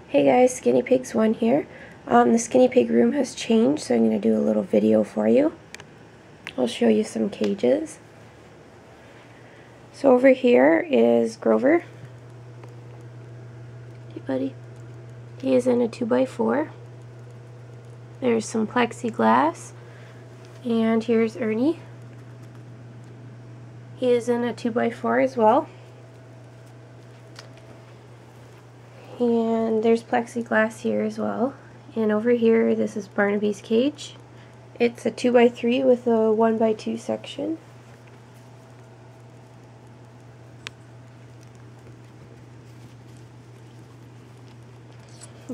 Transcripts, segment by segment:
Hey guys, Skinny Pigs 1 here. The Skinny Pig room has changed, so I'm going to do a little video for you. I'll show you some cages. So over here is Grover. Hey buddy. He is in a 2x4. There's some plexiglass. And here's Ernie. He is in a 2x4 as well. And there's plexiglass here as well. And over here, this is Barnaby's cage. It's a 2x3 with a 1x2 section.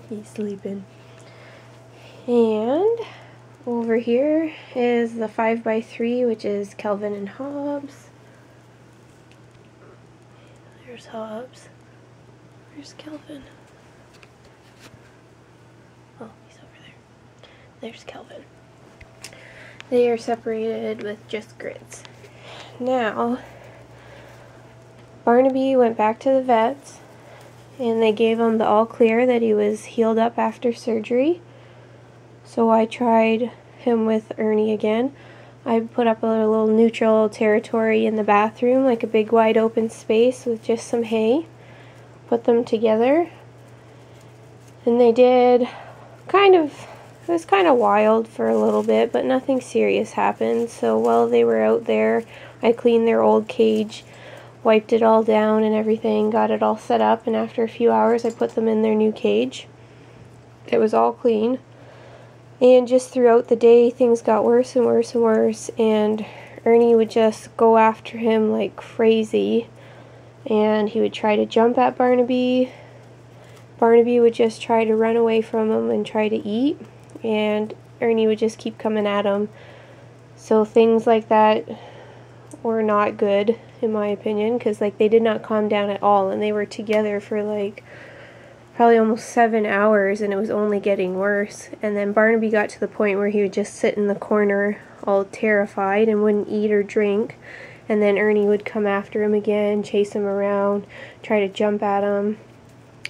He's sleeping. And over here is the 5x3, which is Kelvin and Hobbs. There's Hobbs. Where's Kelvin? Oh, he's over there. There's Kelvin. They are separated with just grids. Now, Barnaby went back to the vets, and they gave him the all clear that he was healed up after surgery. So I tried him with Ernie again. I put up a little neutral territory in the bathroom, like a big wide open space with just some hay. Put them together, and they did it was kind of wild for a little bit, but nothing serious happened. So while they were out there, I cleaned their old cage, wiped it all down and everything, got it all set up, and after a few hours I put them in their new cage. It was all clean, and just throughout the day things got worse and worse and worse, and Ernie would just go after him like crazy. And he would try to jump at Barnaby. Barnaby would just try to run away from him and try to eat. And Ernie would just keep coming at him. So things like that were not good, in my opinion, because like they did not calm down at all. And they were together for like probably almost 7 hours, and it was only getting worse. And then Barnaby got to the point where he would just sit in the corner all terrified and wouldn't eat or drink. And then Ernie would come after him again, chase him around, try to jump at him.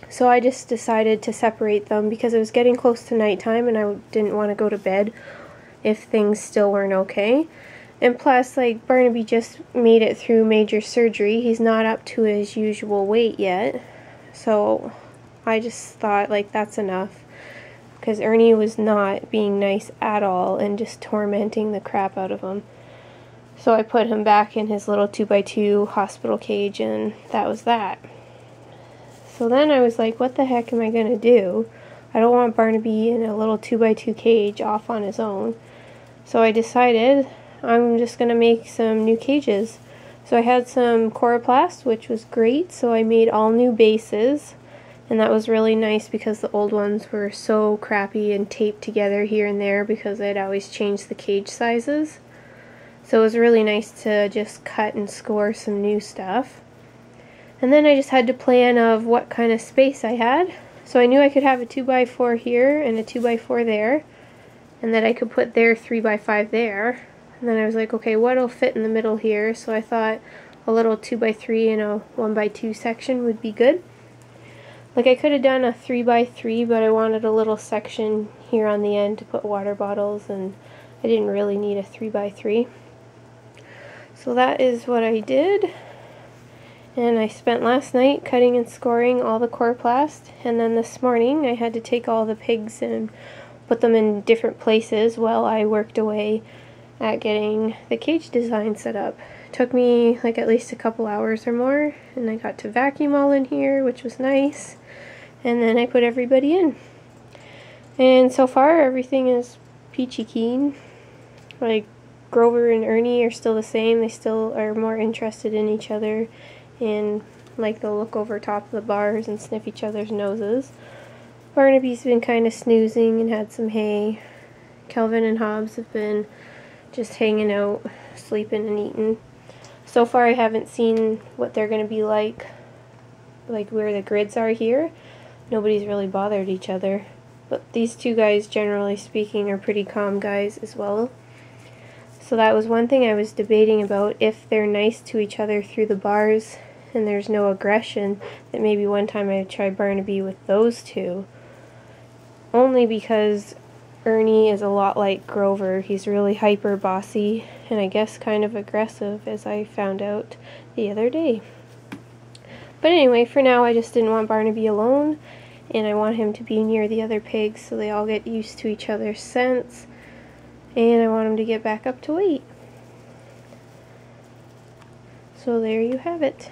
So I just decided to separate them because it was getting close to nighttime and I didn't want to go to bed if things still weren't okay. And plus, like, Barnaby just made it through major surgery. He's not up to his usual weight yet. So I just thought, like, that's enough. Because Ernie was not being nice at all and just tormenting the crap out of him. So I put him back in his little 2x2 hospital cage, and that was that. So then I was like, what the heck am I going to do? I don't want Barnaby in a little 2x2 cage off on his own. So I decided I'm just going to make some new cages. So I had some coroplast, which was great, so I made all new bases. And that was really nice because the old ones were so crappy and taped together here and there because I'd always changed the cage sizes. So it was really nice to just cut and score some new stuff. And then I just had to plan of what kind of space I had. So I knew I could have a 2x4 here and a 2x4 there. And that I could put their 3x5 there. And then I was like, okay, what'll fit in the middle here? So I thought a little 2x3 and a 1x2 section would be good. Like I could have done a 3x3, but I wanted a little section here on the end to put water bottles, and I didn't really need a 3x3. So that is what I did, and I spent last night cutting and scoring all the coroplast, and then this morning I had to take all the pigs and put them in different places while I worked away at getting the cage design set up. It took me like at least a couple hours or more, and I got to vacuum all in here, which was nice, and then I put everybody in. And so far everything is peachy keen. Like, Grover and Ernie are still the same. They still are more interested in each other, and like they'll look over top of the bars and sniff each other's noses. Barnaby's been kind of snoozing and had some hay. Kelvin and Hobbs have been just hanging out, sleeping and eating. So far I haven't seen what they're going to be like where the grids are here. Nobody's really bothered each other. But these two guys, generally speaking, are pretty calm guys as well. So that was one thing I was debating about, if they're nice to each other through the bars and there's no aggression that maybe one time I tried Barnaby with those two. Only because Ernie is a lot like Grover. He's really hyper bossy and I guess kind of aggressive, as I found out the other day. But anyway, for now I just didn't want Barnaby alone, and I want him to be near the other pigs so they all get used to each other's scents, and I want him to get back up to weight. So there you have it.